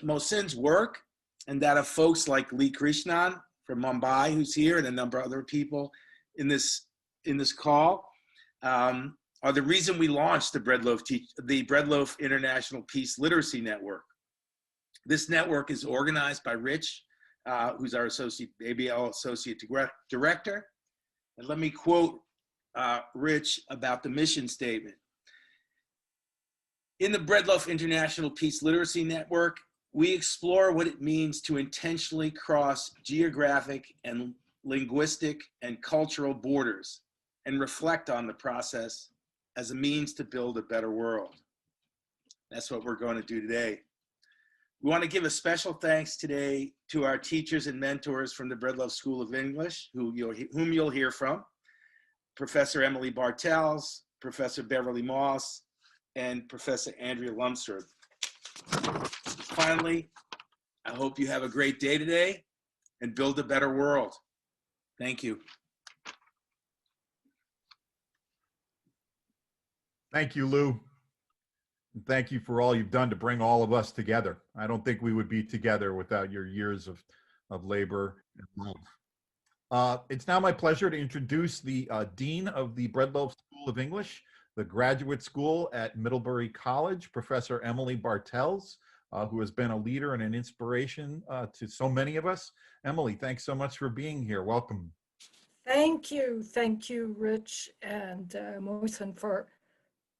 Mohsin's work and that of folks like Lee Krishnan from Mumbai, who's here, and a number of other people in this call, are the reason we launched the Breadloaf International Peace Literacy Network. This network is organized by Rich, who's our ABL Associate Director. And let me quote Rich about the mission statement. In the Breadloaf International Peace Literacy Network, we explore what it means to intentionally cross geographic and linguistic and cultural borders and reflect on the process as a means to build a better world. That's what we're going to do today. We want to give a special thanks today to our teachers and mentors from the Breadloaf School of English, whom you'll hear from, Professor Emily Bartels, Professor Beverly Moss, and Professor Andrea Lunsford. Finally, I hope you have a great day today and build a better world. Thank you. Thank you, Lou. And thank you for all you've done to bring all of us together. I don't think we would be together without your years of labor and love. It's now my pleasure to introduce the Dean of the Breadloaf School of English, the Graduate School at Middlebury College, Professor Emily Bartels, who has been a leader and an inspiration to so many of us. Emily, thanks so much for being here. Welcome. Thank you, Rich and Mohsin, for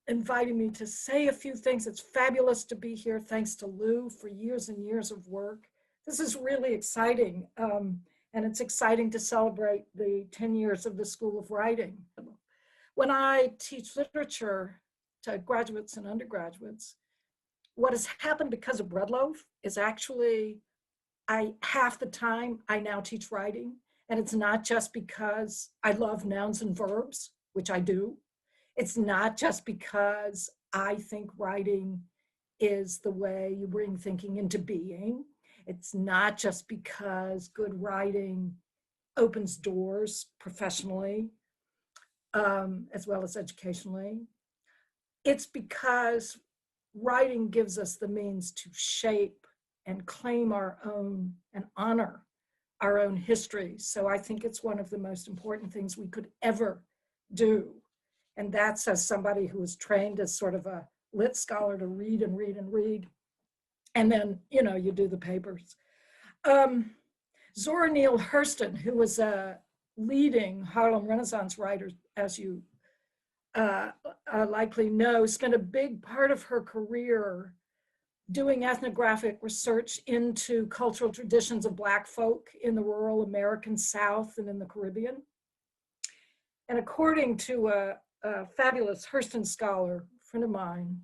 inviting me to say a few things. It's fabulous to be here. Thanks to Lou for years and years of work. This is really exciting, and it's exciting to celebrate the 10 years of the School of Writing. When I teach literature to graduates and undergraduates, what has happened because of Breadloaf is actually half the time I now teach writing, and it's not just because I love nouns and verbs, which I do. It's not just because I think writing is the way you bring thinking into being. It's not just because good writing opens doors professionally, as well as educationally. It's because writing gives us the means to shape and claim our own and honor our own history. So I think it's one of the most important things we could ever do. And that's as somebody who was trained as sort of a lit scholar to read and read and read. And then, you do the papers. Zora Neale Hurston, who was a leading Harlem Renaissance writer, as you likely know, spent a big part of her career doing ethnographic research into cultural traditions of Black folk in the rural American South and in the Caribbean. And according to a fabulous Hurston scholar, friend of mine,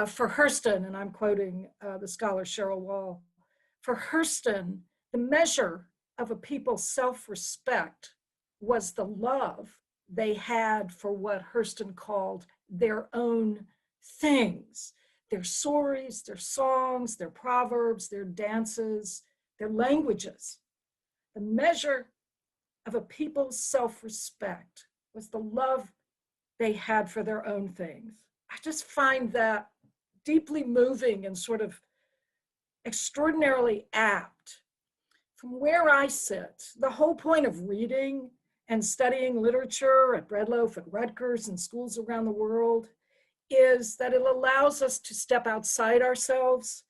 for Hurston, and I'm quoting the scholar Cheryl Wall, for Hurston, the measure of a people's self-respect was the love they had for what Hurston called their own things, their stories, their songs, their proverbs, their dances, their languages. The measure of a people's self-respect was the love they had for their own things. I just find that deeply moving and sort of extraordinarily apt. From where I sit, the whole point of reading and studying literature at Breadloaf, at Rutgers, and schools around the world is that it allows us to step outside ourselves,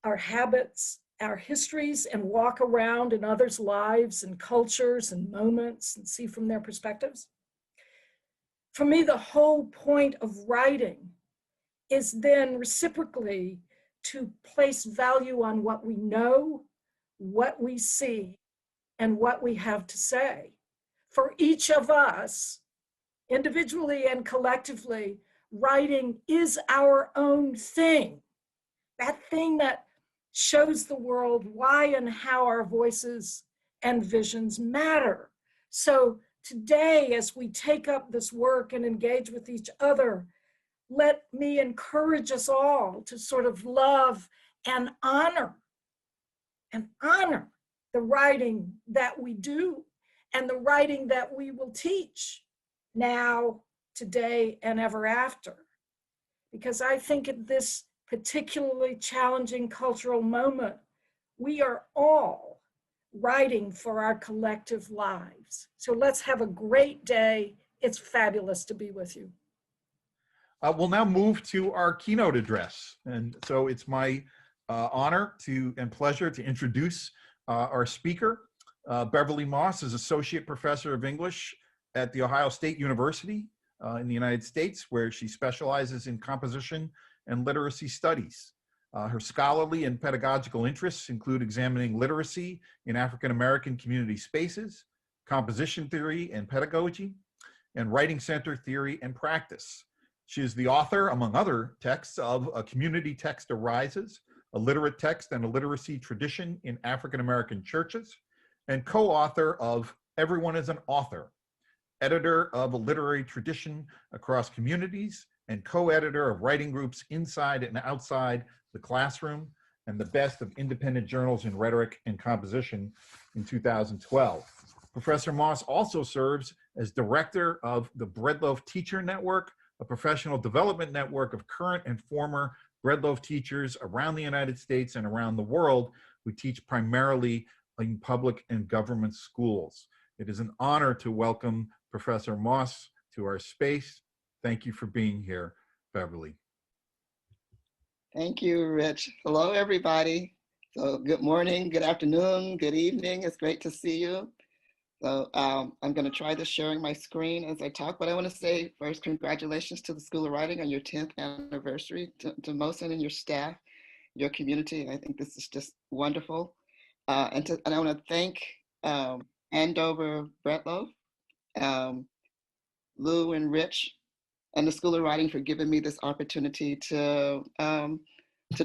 our habits, our histories, and walk around in others' lives and cultures and moments and see from their perspectives. For me, the whole point of writing is then reciprocally to place value on what we know, what we see, and what we have to say. For each of us, individually and collectively, writing is our own thing. That thing that shows the world why and how our voices and visions matter. So today, as we take up this work and engage with each other, let me encourage us all to sort of love and honor the writing that we do and the writing that we will teach now, today, and ever after. Because I think this particularly challenging cultural moment, we are all writing for our collective lives. So let's have a great day. It's fabulous to be with you. We'll now move to our keynote address. And so it's my honor and pleasure to introduce our speaker. Beverly Moss is Associate Professor of English at The Ohio State University in the United States, where she specializes in composition and literacy studies. Her scholarly and pedagogical interests include examining literacy in African-American community spaces, composition theory and pedagogy, and writing center theory and practice. She is the author, among other texts, of A Community Text Arises, A Literate Text and a Literacy Tradition in African-American Churches, and co-author of Everyone is an Author, editor of A Literary Tradition Across Communities, and co-editor of writing groups inside and outside the classroom, and the best of independent journals in rhetoric and composition in 2012. Professor Moss also serves as director of the Breadloaf Teacher Network, a professional development network of current and former Breadloaf teachers around the United States and around the world who teach primarily in public and government schools. It is an honor to welcome Professor Moss to our space. Thank you for being here, Beverly. Thank you, Rich. Hello, everybody. So good morning, good afternoon, good evening. It's great to see you. So I'm going to try this sharing my screen as I talk, but I want to say first, congratulations to the School of Writing on your 10th anniversary, to Mosin and your staff, your community. I think this is just wonderful. And I want to thank Andover Breadloaf, Lou and Rich, and the School of Writing for giving me this opportunity to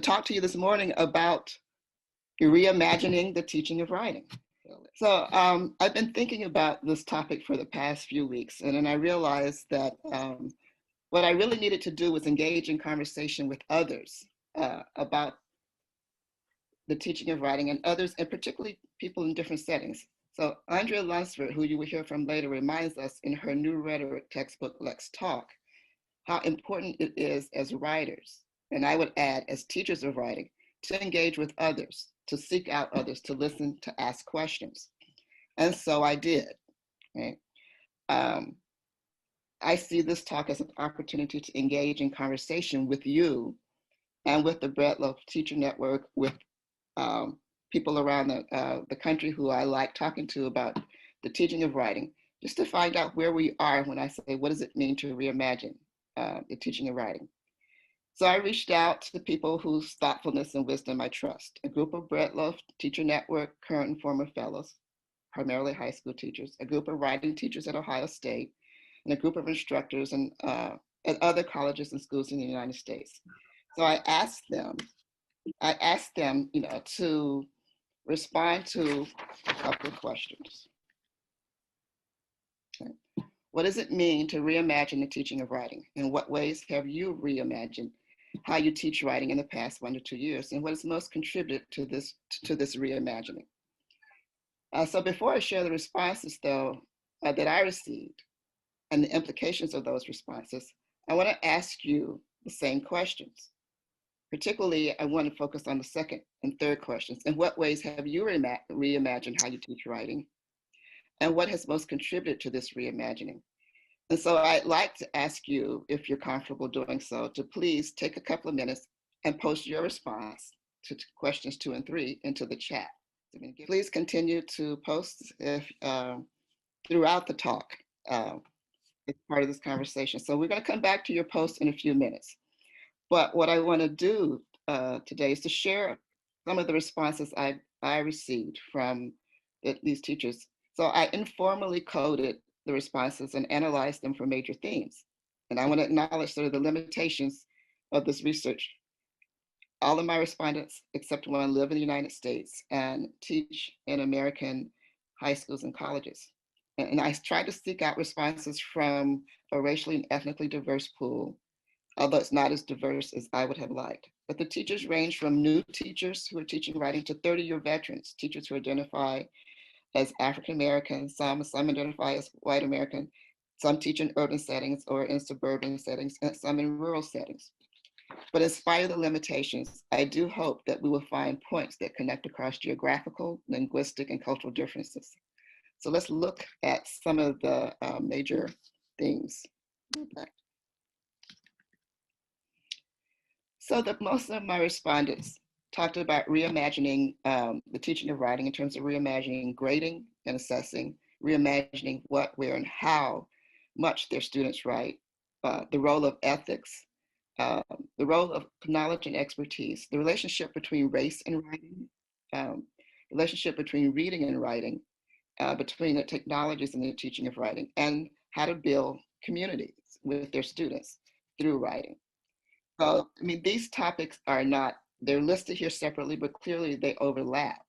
talk to you this morning about reimagining the teaching of writing. So I've been thinking about this topic for the past few weeks, and then I realized that what I really needed to do was engage in conversation with others about the teaching of writing, and others, and particularly people in different settings. So Andrea Lunsford, who you will hear from later, reminds us in her new rhetoric textbook, Let's Talk, how important it is as writers, and I would add as teachers of writing, to engage with others, to seek out others, to listen, to ask questions. And so I did. Right? I see this talk as an opportunity to engage in conversation with you and with the Breadloaf Teacher Network, with people around the country who I like talking to about the teaching of writing, just to find out where we are when I say, what does it mean to reimagine the teaching of writing? So I reached out to people whose thoughtfulness and wisdom I trust, a group of Breadloaf Teacher Network current and former fellows, primarily high school teachers, a group of writing teachers at Ohio State, and a group of instructors and at other colleges and schools in the United States. So I asked them, to respond to a couple of questions. Okay. What does it mean to reimagine the teaching of writing? In what ways have you reimagined how you teach writing in the past 1 to 2 years? And what has most contributed to this reimagining? So before I share the responses, though, that I received and the implications of those responses, I want to ask you the same questions. Particularly, I want to focus on the second and third questions. In what ways have you reimagined how you teach writing? And what has most contributed to this reimagining? And so I'd like to ask you, if you're comfortable doing so, to please take a couple of minutes and post your response to questions 2 and 3 into the chat. Please continue to post throughout the talk. It's part of this conversation. So we're going to come back to your post in a few minutes. But what I want to do today is to share some of the responses I received from these teachers. So I informally coded the responses and analyzed them for major themes. And I want to acknowledge sort of the limitations of this research. All of my respondents, except one, live in the United States and teach in American high schools and colleges. And I tried to seek out responses from a racially and ethnically diverse pool, although it's not as diverse as I would have liked. But the teachers range from new teachers who are teaching writing to 30-year veterans, teachers who identify as African American, some identify as white American, some teach in urban settings or in suburban settings, and some in rural settings. But in spite of the limitations, I do hope that we will find points that connect across geographical, linguistic, and cultural differences. So let's look at some of the major themes. So most of my respondents talked about reimagining the teaching of writing in terms of reimagining grading and assessing, reimagining what, where, and how much their students write, the role of ethics, the role of knowledge and expertise, the relationship between race and writing, relationship between reading and writing, between the technologies and the teaching of writing, and how to build communities with their students through writing. So, I mean, these topics are not, they're listed here separately, but clearly they overlap.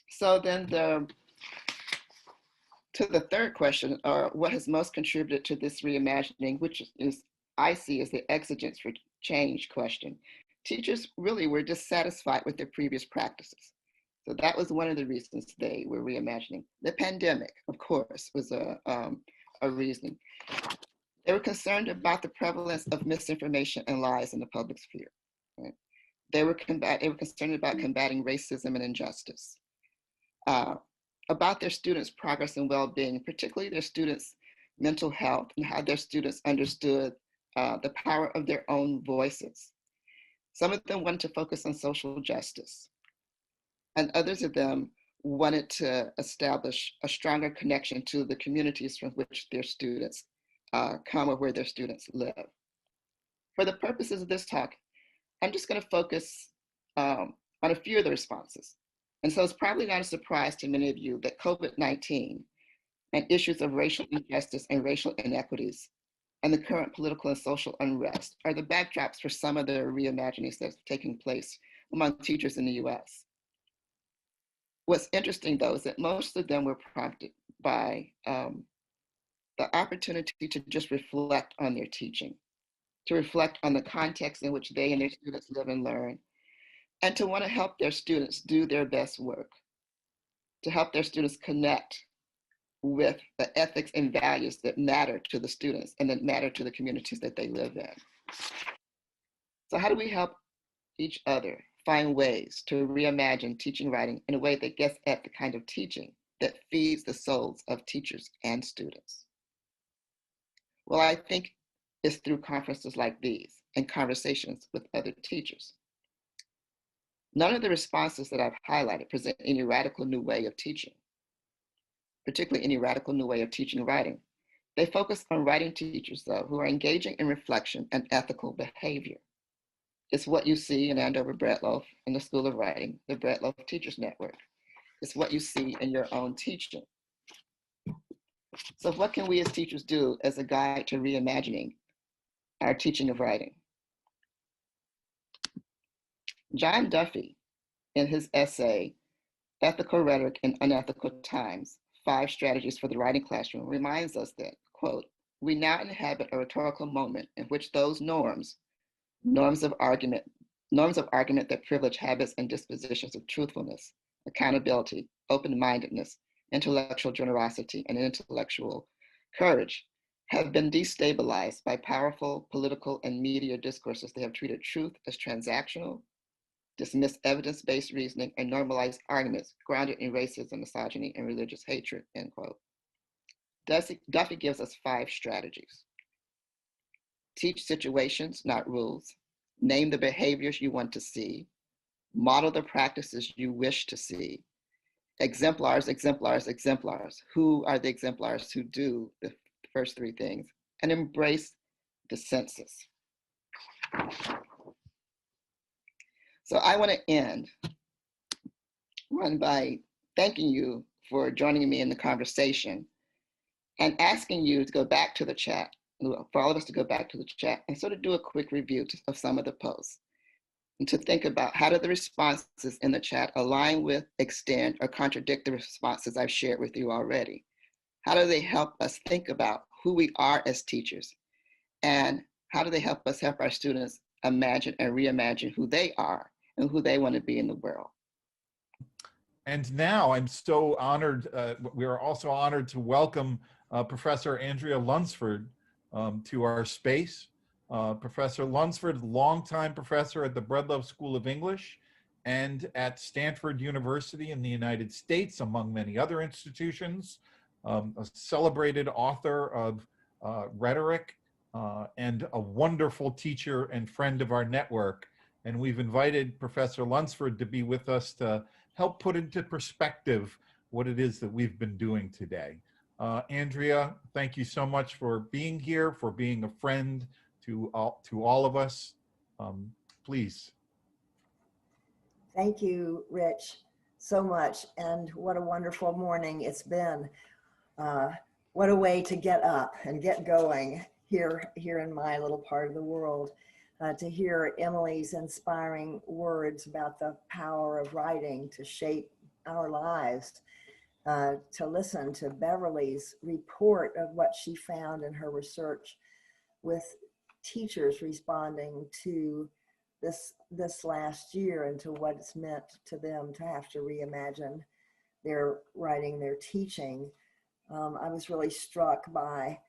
So then to the third question, or what has most contributed to this reimagining, which is, I see as the exigence for change question. Teachers really were dissatisfied with their previous practices. So that was one of the reasons they were reimagining. The pandemic, of course, was a reason. They were concerned about the prevalence of misinformation and lies in the public sphere. Right? They were concerned about combating racism and injustice. About their students' progress and well-being, particularly their students' mental health and how their students understood the power of their own voices. Some of them wanted to focus on social justice, and others of them wanted to establish a stronger connection to the communities from which their students come or where their students live. For the purposes of this talk, I'm just going to focus on a few of the responses. And so it's probably not a surprise to many of you that COVID-19 and issues of racial injustice and racial inequities and the current political and social unrest are the backdrops for some of the reimaginings that's taking place among teachers in the US. What's interesting, though, is that most of them were prompted by the opportunity to just reflect on their teaching, to reflect on the context in which they and their students live and learn, and to want to help their students do their best work, to help their students connect with the ethics and values that matter to the students and that matter to the communities that they live in. So how do we help each other find ways to reimagine teaching writing in a way that gets at the kind of teaching that feeds the souls of teachers and students? Well, I think it's through conferences like these and conversations with other teachers. None of the responses that I've highlighted present any radical new way of teaching, particularly any radical new way of teaching writing. They focus on writing teachers, though, who are engaging in reflection and ethical behavior. It's what you see in Andover Breadloaf in the School of Writing, the Breadloaf Teachers Network. It's what you see in your own teaching. So what can we as teachers do as a guide to reimagining our teaching of writing? John Duffy, in his essay, Ethical Rhetoric in Unethical Times, 5 Strategies for the Writing Classroom, reminds us that, quote, we now inhabit a rhetorical moment in which those norms of argument that privilege habits and dispositions of truthfulness, accountability, open-mindedness, intellectual generosity, and intellectual courage have been destabilized by powerful political and media discourses that have treated truth as transactional, dismissed evidence-based reasoning, and normalized arguments grounded in racism, misogyny, and religious hatred, end quote. Duffy gives us 5 strategies. Teach situations, not rules. Name the behaviors you want to see. Model the practices you wish to see. Exemplars, exemplars, exemplars. Who are the exemplars who do the first 3 things? And embrace dissensus. So I want to end by thanking you for joining me in the conversation and asking you to go back to the chat, for all of us to go back to the chat and sort of do a quick review of some of the posts and to think about how do the responses in the chat align with, extend, or contradict the responses I've shared with you already. How do they help us think about who we are as teachers? And how do they help us help our students imagine and reimagine who they are and who they want to be in the world? And now I'm so honored, we are also honored to welcome Professor Andrea Lunsford to our space. Professor Lunsford, longtime professor at the Breedlove School of English and at Stanford University in the United States, among many other institutions, a celebrated author of rhetoric, and a wonderful teacher and friend of our network. And we've invited Professor Lunsford to be with us to help put into perspective what it is that we've been doing today. Andrea, thank you so much for being here, for being a friend to all of us. Please. Thank you, Rich, so much. And what a wonderful morning it's been. What a way to get up and get going here in my little part of the world. To hear Emily's inspiring words about the power of writing to shape our lives. To listen to Beverly's report of what she found in her research with teachers responding to this last year and to what it's meant to them to have to reimagine their writing, their teaching. I was really struck by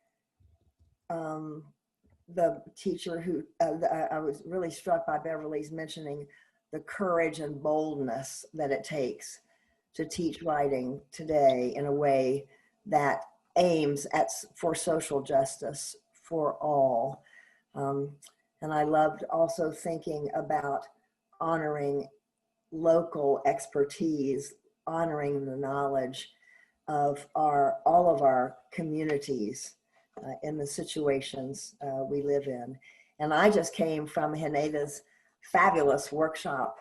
the teacher who, I was really struck by Beverly's mentioning the courage and boldness that it takes to teach writing today in a way that aims for social justice for all. And I loved also thinking about honoring local expertise, honoring the knowledge of all of our communities in the situations we live in. And I just came from Heneda's fabulous workshop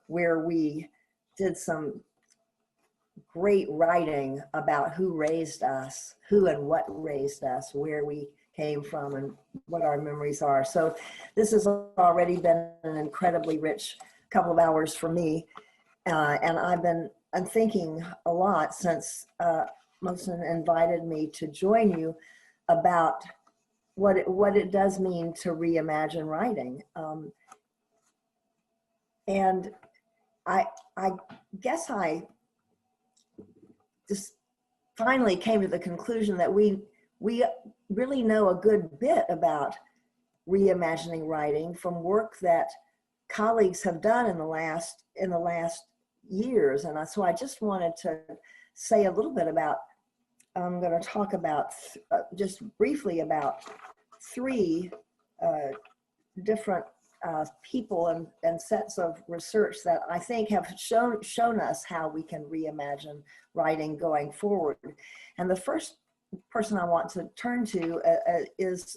where we did some great writing about who raised us, who and what raised us, where we came from and what our memories are. So this has already been an incredibly rich couple of hours for me. And I'm thinking a lot since Mosen invited me to join you about what it does mean to reimagine writing. And I guess I just finally came to the conclusion that we really know a good bit about reimagining writing from work that colleagues have done in the last years. And so I just wanted to say a little bit about, I'm going to talk about just briefly about three different people and sets of research that I think have shown us how we can reimagine writing going forward. And the first person I want to turn to is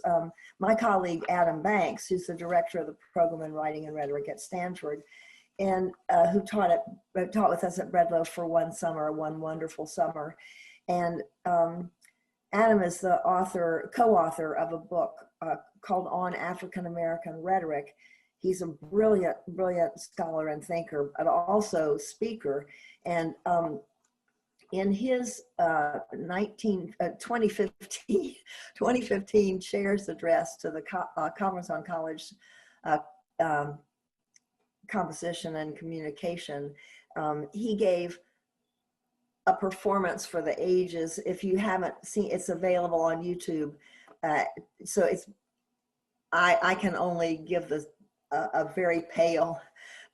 my colleague Adam Banks, who's the director of the program in Writing and Rhetoric at Stanford, and who taught with us at Breedlove for one wonderful summer. And Adam is the co-author of a book called On African American Rhetoric. He's a brilliant scholar and thinker, but also speaker. And in his 2015 chair's address to the Conference on College Composition and Communication, he gave a performance for the ages. If you haven't seen, it's available on YouTube. So I can only give a very pale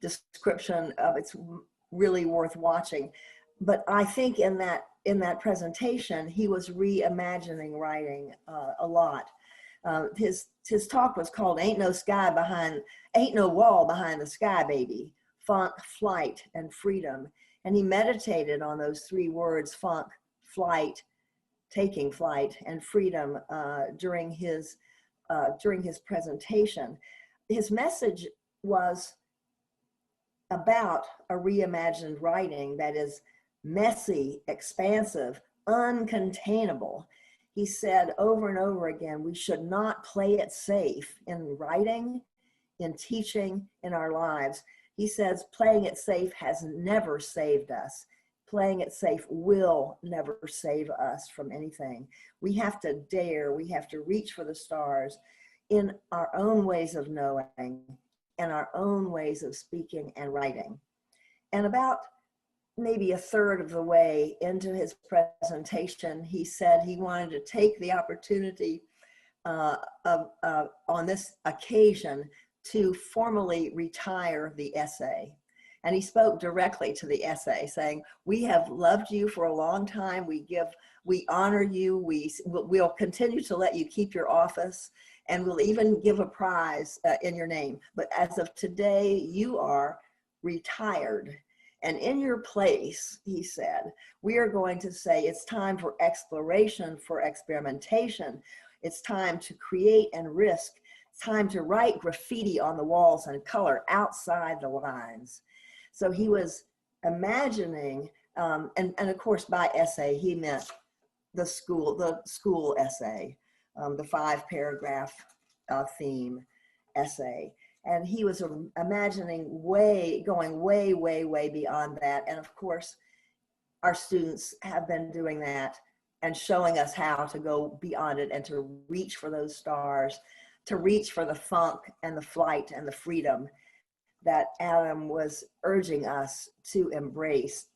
description of it's really worth watching. But I think in that presentation, he was reimagining writing a lot. His talk was called "Ain't No Wall Behind the Sky, Baby: Funk, Flight, and Freedom." And he meditated on those three words: funk, flight, taking flight, and freedom during his presentation. His message was about a reimagined writing that is messy, expansive, uncontainable. He said over and over again, we should not play it safe in writing, in teaching, in our lives. He says playing it safe has never saved us. Playing it safe will never save us from anything. We have to dare, we have to reach for the stars in our own ways of knowing and our own ways of speaking and writing. And about maybe a third of the way into his presentation, he said he wanted to take the opportunity on this occasion to formally retire the essay. And he spoke directly to the essay, saying, "We have loved you for a long time. We honor you. We'll continue to let you keep your office, and we'll even give a prize in your name. But as of today, you are retired. And in your place," he said, "we are going to say it's time for exploration, for experimentation. It's time to create and risk. It's time to write graffiti on the walls and color outside the lines." So he was imagining, and of course by essay, he meant the school essay, the 5-paragraph theme essay. And he was imagining going way beyond that. And of course, our students have been doing that and showing us how to go beyond it and to reach for those stars, to reach for the funk and the flight and the freedom that Adam was urging us to embrace.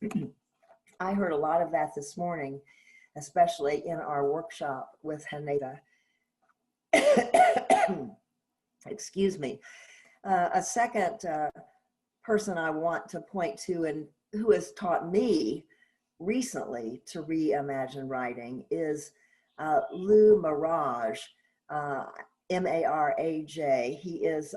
I heard a lot of that this morning, especially in our workshop with Haneda. Excuse me. A second person I want to point to and who has taught me recently to reimagine writing is Lou Maraj, M-A-R-A-J. He is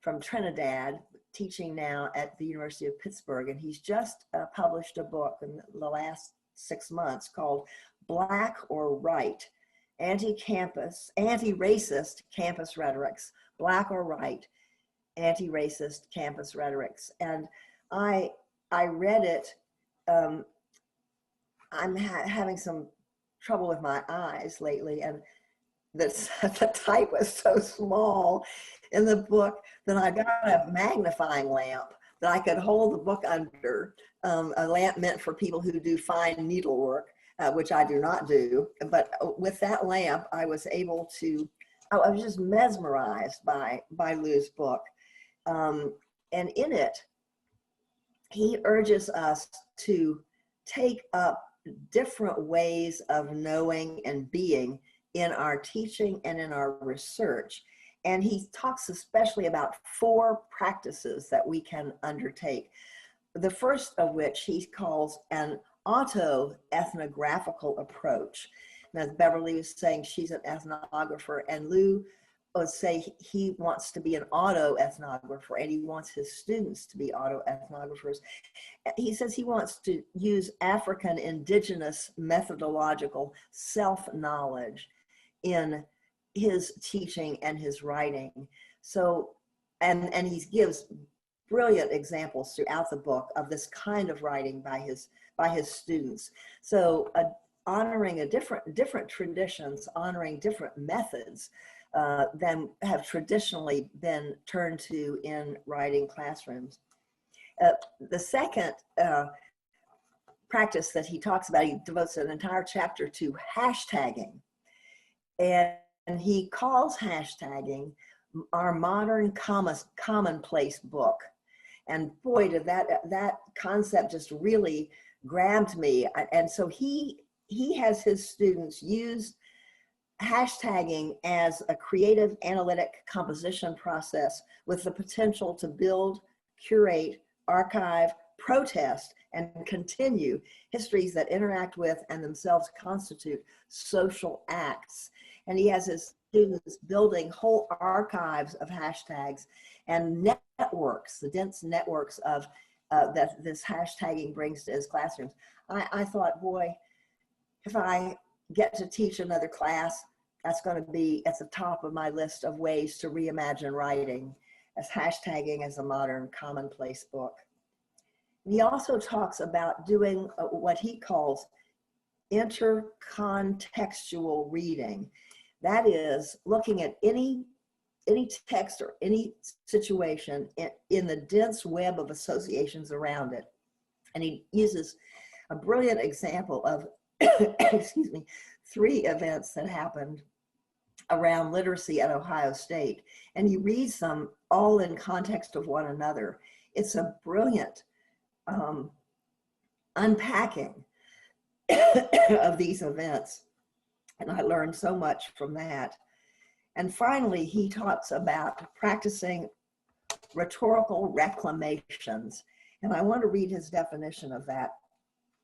from Trinidad, teaching now at the University of Pittsburgh, and he's just published a book in the last 6 months called Black or Right, Anti-Racist Campus Rhetorics, Black or Right, Anti-Racist Campus Rhetorics. And I read it. I'm having some trouble with my eyes lately, and the type was so small in the book that I got a magnifying lamp that I could hold the book under, a lamp meant for people who do fine needlework, which I do not do. But with that lamp, I was able to, I was just mesmerized by Lou's book. And in it, he urges us to take up different ways of knowing and being in our teaching and in our research. And he talks especially about 4 practices that we can undertake. The first of which he calls an auto-ethnographical approach. And as Beverly was saying, she's an ethnographer, and Lou would say he wants to be an auto-ethnographer, and he wants his students to be auto-ethnographers. He says he wants to use African indigenous methodological self-knowledge in his teaching and his writing. So, and he gives brilliant examples throughout the book of this kind of writing by his students. So honoring different traditions, honoring different methods than have traditionally been turned to in writing classrooms. The second practice that he talks about, he devotes an entire chapter to hashtagging. And he calls hashtagging our modern commonplace book. And boy, did that concept just really grabbed me. And so he has his students use hashtagging as a creative analytic composition process with the potential to build, curate, archive, protest, and continue histories that interact with and themselves constitute social acts. And he has his students building whole archives of hashtags and networks, the dense networks of that this hashtagging brings to his classrooms. I thought, boy, if I get to teach another class, that's going to be at the top of my list of ways to reimagine writing, as hashtagging as a modern commonplace book. He also talks about doing what he calls intercontextual reading. That is looking at any text or any situation in the dense web of associations around it. And he uses a brilliant example of, excuse me, 3 events that happened around literacy at Ohio State. And he reads them all in context of one another. It's a brilliant unpacking of these events. And I learned so much from that. And finally, he talks about practicing rhetorical reclamations. And I want to read his definition of that.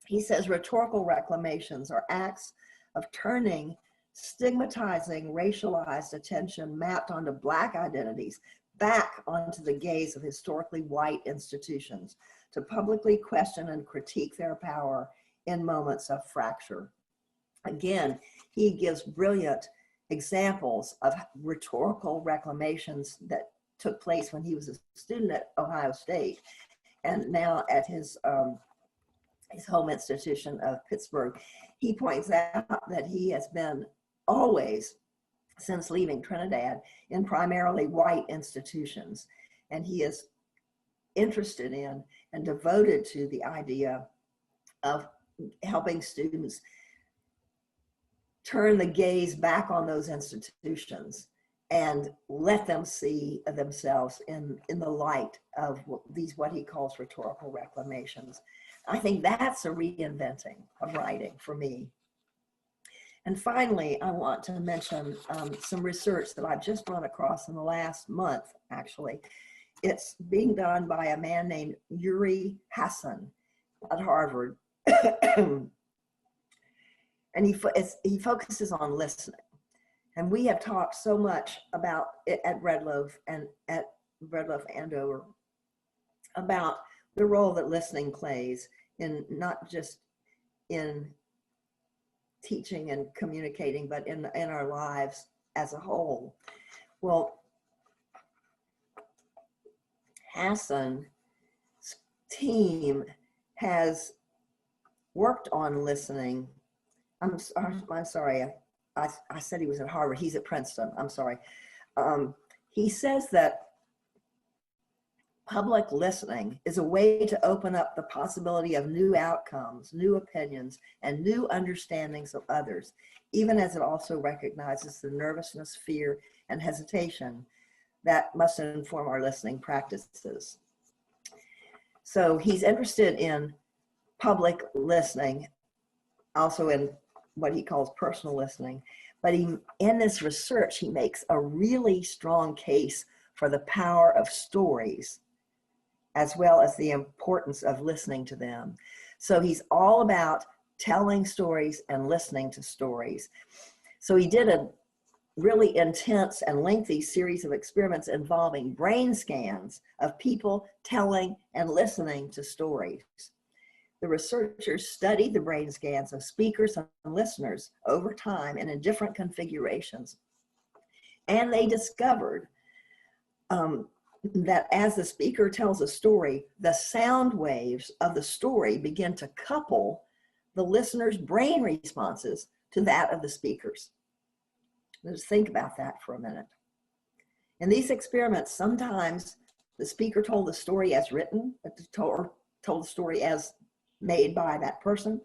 He says rhetorical reclamations are acts of turning stigmatizing, racialized attention mapped onto Black identities back onto the gaze of historically white institutions to publicly question and critique their power in moments of fracture. Again, he gives brilliant examples of rhetorical reclamations that took place when he was a student at Ohio State and now at his home institution of Pittsburgh. He points out that he has been always, since leaving Trinidad, in primarily white institutions. And he is interested in and devoted to the idea of helping students turn the gaze back on those institutions and let them see themselves in the light of what he calls rhetorical reclamations. I think that's a reinventing of writing for me. And finally, I want to mention some research that I've just run across in the last month, actually. It's being done by a man named Yuri Hassan at Harvard. And he focuses on listening. And we have talked so much about it at Red Loaf and at Red Loaf Andover about the role that listening plays in not just in teaching and communicating, but in our lives as a whole. Well, Hassan's team has worked on listening. I'm sorry, I said he was at Harvard. He's at Princeton. I'm sorry. He says that public listening is a way to open up the possibility of new outcomes, new opinions, and new understandings of others, even as it also recognizes the nervousness, fear, and hesitation that must inform our listening practices. So he's interested in public listening, also in what he calls personal listening. But in this research, he makes a really strong case for the power of stories, as well as the importance of listening to them. So he's all about telling stories and listening to stories. So he did a really intense and lengthy series of experiments involving brain scans of people telling and listening to stories. The researchers studied the brain scans of speakers and listeners over time and in different configurations. And they discovered that as the speaker tells a story, the sound waves of the story begin to couple the listener's brain responses to that of the speakers. Let's think about that for a minute. In these experiments, sometimes the speaker told the story as written, or told the story as made by that person.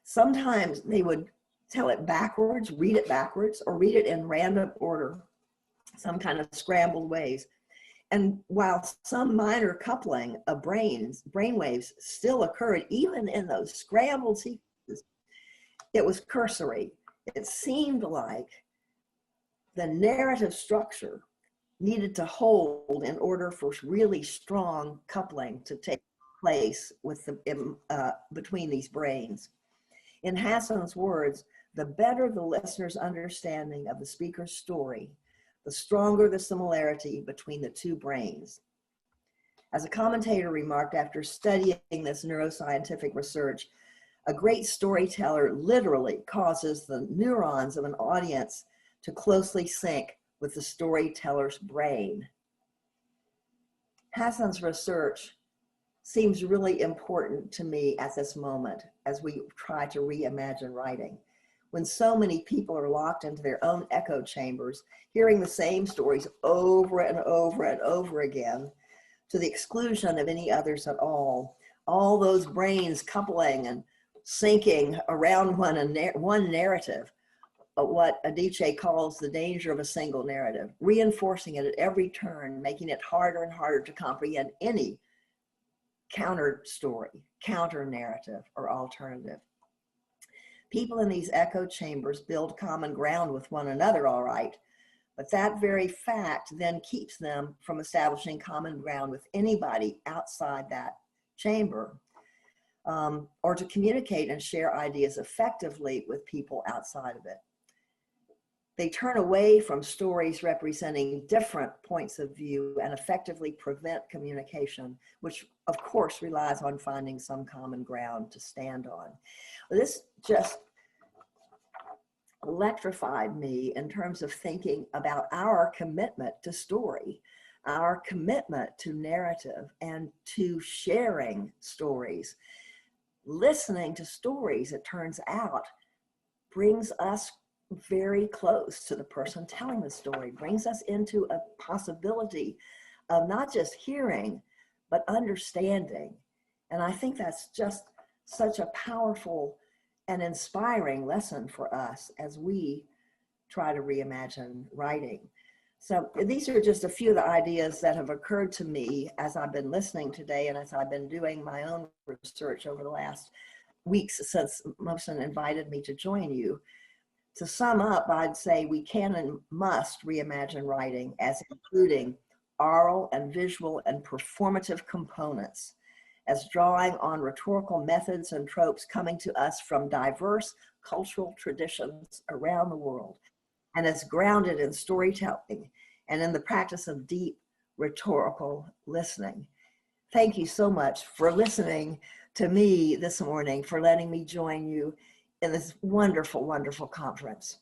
Sometimes they would tell it backwards, read it backwards, or read it in random order, some kind of scrambled ways. And while some minor coupling of brainwaves still occurred, even in those scrambled sequences, it was cursory. It seemed like the narrative structure needed to hold in order for really strong coupling to take place with between these brains. In Hassan's words, the better the listener's understanding of the speaker's story, the stronger the similarity between the two brains. As a commentator remarked after studying this neuroscientific research, a great storyteller literally causes the neurons of an audience to closely sync with the storyteller's brain. Hassan's research seems really important to me at this moment as we try to reimagine writing. When so many people are locked into their own echo chambers, hearing the same stories over and over and over again, to the exclusion of any others at all those brains coupling and syncing around one narrative, what Adichie calls the danger of a single narrative, reinforcing it at every turn, making it harder and harder to comprehend any counter story, counter narrative, or alternative. People in these echo chambers build common ground with one another, all right, but that very fact then keeps them from establishing common ground with anybody outside that chamber, or to communicate and share ideas effectively with people outside of it. They turn away from stories representing different points of view and effectively prevent communication, which of course relies on finding some common ground to stand on. This just electrified me in terms of thinking about our commitment to story, our commitment to narrative, and to sharing stories. Listening to stories, it turns out, brings us very close to the person telling the story, brings us into a possibility of not just hearing, but understanding. And I think that's just such a powerful and inspiring lesson for us as we try to reimagine writing. So these are just a few of the ideas that have occurred to me as I've been listening today and as I've been doing my own research over the last weeks since Mosen invited me to join you. To sum up, I'd say we can and must reimagine writing as including oral and visual and performative components, as drawing on rhetorical methods and tropes coming to us from diverse cultural traditions around the world, and as grounded in storytelling and in the practice of deep rhetorical listening. Thank you so much for listening to me this morning, for letting me join you in this wonderful, wonderful conference.